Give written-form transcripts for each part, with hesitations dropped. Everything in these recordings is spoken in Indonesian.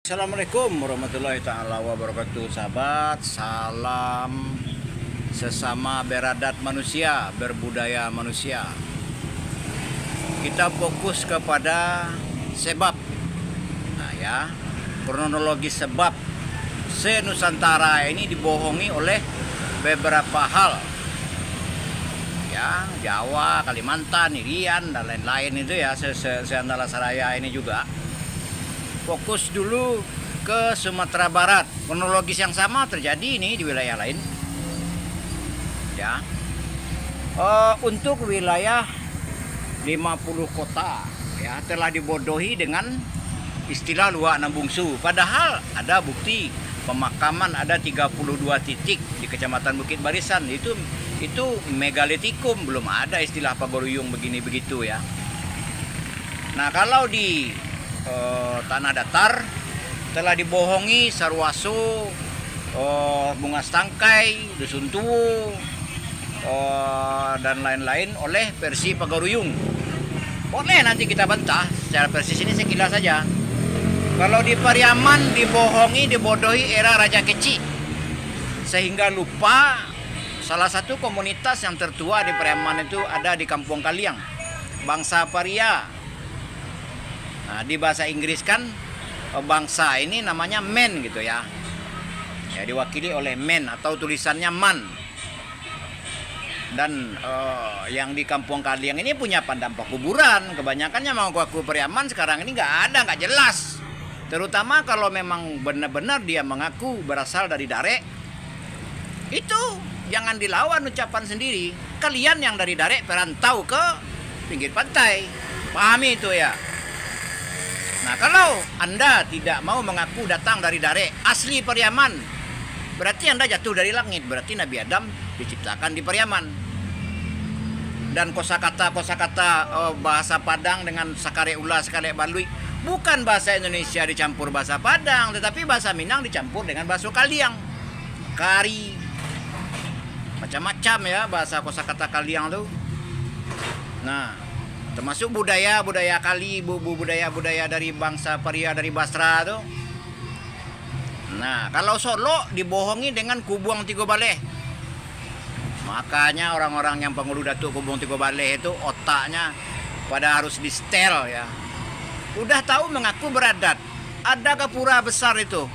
Assalamualaikum warahmatullahi taala wabarakatuh. Sahabat, salam sesama beradat manusia, berbudaya manusia. Kita fokus kepada sebab. Nah ya, kronologi sebab se-Nusantara ini dibohongi oleh beberapa hal. Ya, Jawa, Kalimantan, Irian dan lain-lain itu ya, se-Antara Saraya ini juga. Fokus dulu ke Sumatera Barat. Kronologis yang sama terjadi ini di wilayah lain. Ya. Untuk wilayah 50 kota ya telah dibodohi dengan istilah luak nambungsu. Padahal ada bukti pemakaman ada 32 titik di Kecamatan Bukit Barisan. Itu megalitikum, belum ada istilah pagaruyung begini begitu ya. Nah, kalau di tanah datar telah dibohongi Sarwaso, Bunga Stangkai, Dusun Tuwu, dan lain-lain oleh versi pagaruyung. Boleh nanti kita bantah secara persis, ini sekilas saja. Kalau di Pariaman dibodohi era Raja Kecik, sehingga lupa salah satu komunitas yang tertua di Pariaman itu ada di Kampung Kaliang, bangsa Paria. Nah, di bahasa Inggris kan bangsa ini namanya men gitu ya. Ya, diwakili oleh men atau tulisannya man. Dan yang di Kampung Kaliang ini punya pandampak kuburan. Kebanyakannya mau aku Pariaman sekarang ini nggak jelas. Terutama kalau memang benar-benar dia mengaku berasal dari Darek. Itu jangan dilawan ucapan sendiri. Kalian yang dari Darek perantau ke pinggir pantai. Pahami itu ya. Nah, kalau Anda tidak mau mengaku datang dari Darek, asli Pariaman, berarti Anda jatuh dari langit. Berarti Nabi Adam diciptakan di Pariaman. Dan kosakata bahasa Padang dengan sakare ula, sakare balui, bukan bahasa Indonesia dicampur bahasa Padang, tetapi bahasa Minang dicampur dengan bahasa Kaliang. Kari, macam-macam ya bahasa kosakata Kaliang tuh. Nah, termasuk budaya Kali, budaya dari bangsa Paria dari Basra tuh. Nah, kalau Solo dibohongi dengan Kubuang Tigo Baleh. Makanya orang-orang yang pengulu datuk Kubuang Tigo Baleh itu otaknya pada harus di setel ya. Udah tahu mengaku beradat. Ada ke pura besar itu,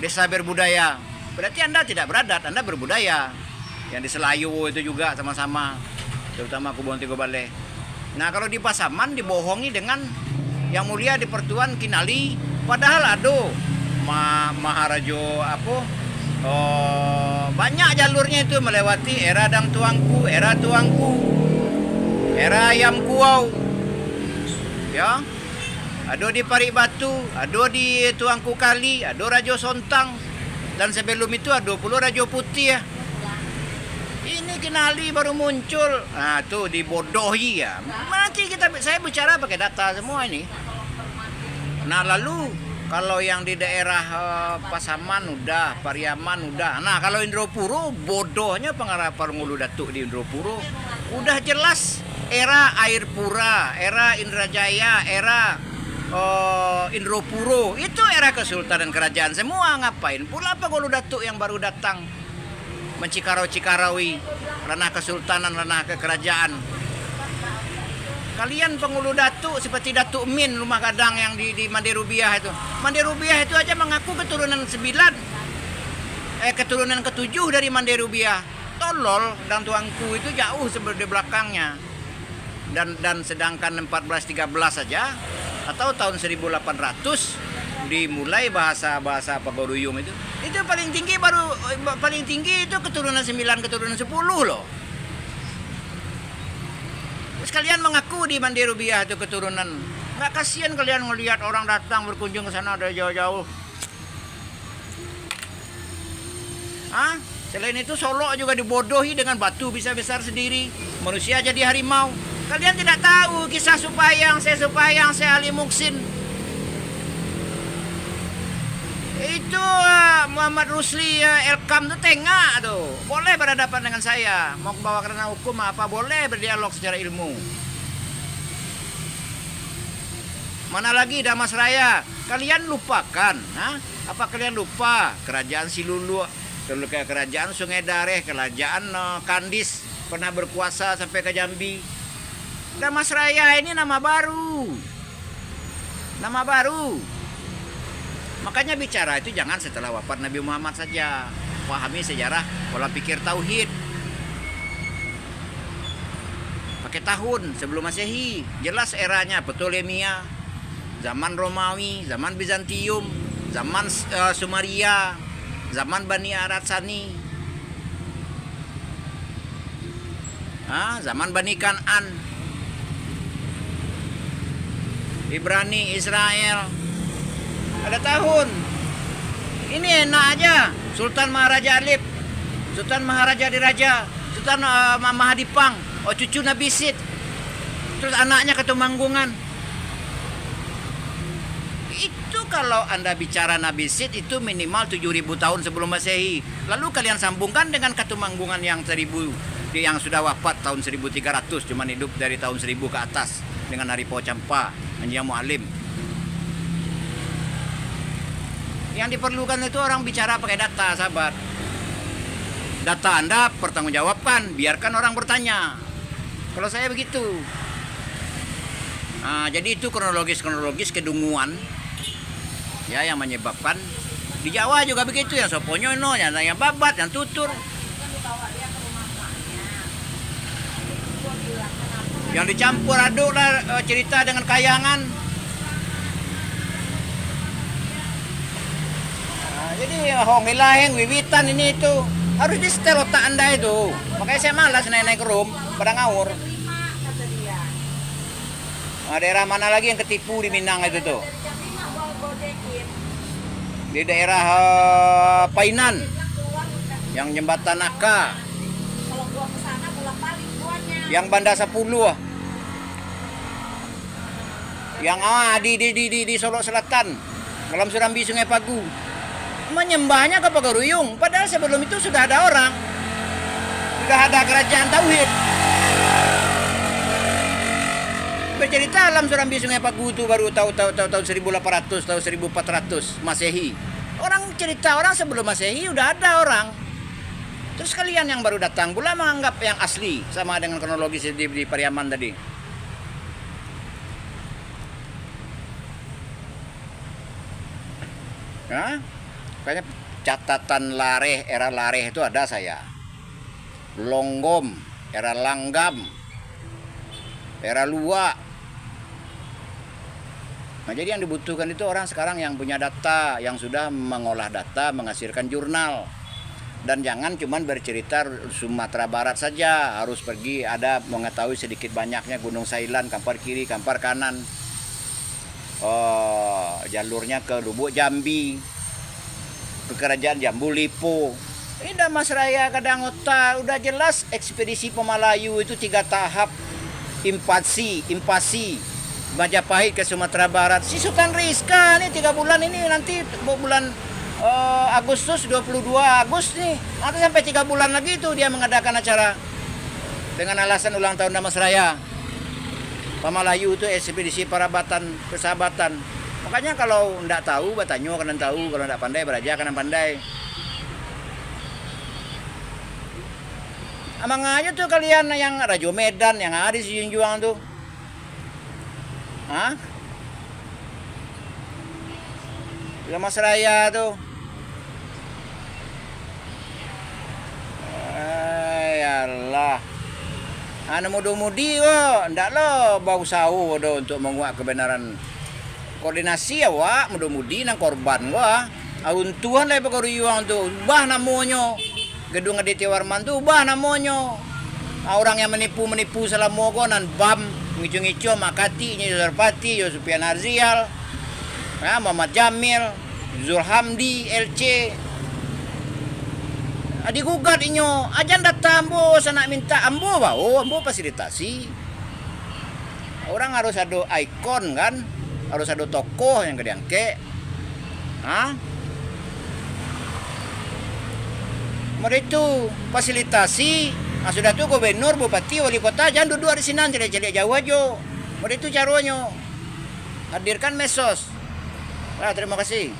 desa berbudaya. Berarti Anda tidak beradat, Anda berbudaya. Yang di Selayu itu juga sama-sama, terutama Kubuang Tigo Baleh. Nah, kalau di Pasaman dibohongi dengan Yang Mulia di Pertuan Kinali, padahal Maharajo banyak jalurnya itu melewati era Dang Tuangku, era Ayam Kuau. Ya. Ada di Parik Batu, ada di Tuangku Kali, ada Rajo Sontang, dan sebelum itu ada pula Rajo Putih ya. Ini Kinali baru muncul. Nah, tuh dibodohi ya. Nanti saya bicara pakai data semua ini. Nah, lalu kalau yang di daerah Pasaman udah, Pariaman udah. Nah, kalau Indropuro bodohnya pengarah Pengulu Datuk di Indropuro udah jelas era Air Pura, era Indrajaya, era Indropuro. Itu era kesultanan kerajaan semua. Ngapain pula Pengulu Datuk yang baru datang mencikarau-cikarawi ranah kesultanan, ranah kekerajaan. Kalian pengulu datuk seperti Datuk Min Rumah Gadang yang di Manderubiah itu. Manderubiah itu aja mengaku keturunan keturunan ke-7 dari Manderubiah. Tolol dan Tuangku itu jauh sebelah di belakangnya. Dan sedangkan 1413 saja atau tahun 1800 dimulai bahasa pagaruyung itu paling tinggi itu keturunan 9, keturunan 10 loh. Terus kalian mengaku di Manderubiah itu keturunan. Nggak kasihan kalian ngelihat orang datang berkunjung ke sana dari jauh-jauh. Selain itu Solo juga dibodohi dengan batu bisa besar sendiri, manusia jadi harimau. Kalian tidak tahu kisah Supayang, saya Ali Muksin. Itu Muhammad Rusli Elkam tuh tengah tuh. Boleh berhadapan dengan saya. Mau bawa kerana hukum apa boleh berdialog secara ilmu. Mana lagi Damas Raya? Kalian lupakan, ha? Apa kalian lupa kerajaan Silulu, kerajaan Sungai Dareh, kerajaan Kandis pernah berkuasa sampai ke Jambi. Damas Raya ini nama baru. Nama baru. Makanya bicara itu jangan setelah wafat Nabi Muhammad saja. Pahami sejarah pola pikir tauhid. Pakai tahun sebelum Masehi. Jelas eranya Ptolemia, zaman Romawi, zaman Bizantium, zaman Sumeria, zaman Bani Aratsani, zaman Bani Kan'an, Ibrani, Israel. Ada tahun. Ini enak aja. Sultan Maharaja Alip, Sultan Maharaja Diraja, Sultan Mahadipang, cucu Nabi Sid, terus anaknya Ketumanggungan. Itu kalau Anda bicara Nabi Sid itu minimal 7.000 tahun sebelum Masehi. Lalu kalian sambungkan dengan Ketumanggungan yang yang sudah wafat tahun 1300, cuman hidup dari tahun 1000 ke atas dengan Hari Campa, Haji Mualim. Yang diperlukan itu orang bicara pakai data, sahabat. Data Anda pertanggungjawabkan, biarkan orang bertanya. Kalau saya begitu. Jadi itu kronologis kedunguan ya yang menyebabkan di Jawa juga begitu, yang soponyono, yang babat, yang tutur. Yang dicampur aduk lah cerita dengan kayangan. Jadi hongilaheng wiwitan ini itu harus di setel otak Anda itu. Makanya saya malas naik room pada ngawur. Daerah mana lagi yang ketipu di Minang itu tuh? Di daerah Painan, yang jembatan Naka, yang Banda 10, yang di Solo Selatan, dalam Surambi Sungai Pagu. Menyembahnya ke Pagaruyung, padahal sebelum itu sudah ada orang, sudah ada kerajaan tauhid. Bercerita alam Surambi Sungai Pagu itu baru tahun 1800, tahun 1400 Masehi. Orang cerita orang sebelum Masehi udah ada orang. Terus kalian yang baru datang pula menganggap yang asli sama dengan kronologis di Pariaman tadi. Kayaknya catatan Lareh, era Lareh itu ada saya. Longgom, era Langgam, era Luwak. Nah, jadi yang dibutuhkan itu orang sekarang yang punya data, yang sudah mengolah data, menghasilkan jurnal. Dan jangan cuman bercerita Sumatera Barat saja, harus pergi ada mengetahui sedikit banyaknya Gunung Sailan, Kampar Kiri, Kampar Kanan. Jalurnya ke Lubuk Jambi, ke Kerajaan Jambu Lipo. Ini Damas Raya Kadangota udah jelas ekspedisi Pemalayu itu 3 tahap. Invasi Majapahit ke Sumatera Barat. Si Sultan Rizka nih 3 bulan ini, nanti bulan Agustus, 22 Agustus nih, nanti sampai 3 bulan lagi itu dia mengadakan acara dengan alasan ulang tahun Damas Raya. Pemalayu itu ekspedisi persahabatan. Makanya kalau ndak tahu, batanyo kanan tahu, kalau ndak pandai beraja kanan pandai. Amang aja tuh kalian yang Rajo Medan, yang ada di Junjuang tuh. Damas Raya tuh. Allah. Mudah-mudi ndak lo bau sawu untuk menguak kebenaran. Koordinasi ya mudah-mudi nang korban Auntuhan lah Pagaruyung tuh, ubah namanya. Gedung Aditya Warman tuh ubah namanya. Orang yang menipu Salamogo nan BAM, ngicu-ngicu Makati, Yusarpati, Yusufian Arzial, Muhammad Jamil, Zulhamdi, LC. Digugat inyo, ajan datang ambo sana minta ambo ambo fasilitasi. Orang harus ada ikon kan, harus ada tokoh yang gede-gede. Mereka itu fasilitasi. Sudah tuh gubernur, bupati, wali kota jangan duduk di sini jelek-jelek jauh aja. Mereka itu caranya. hadirkan medsos. Terima kasih.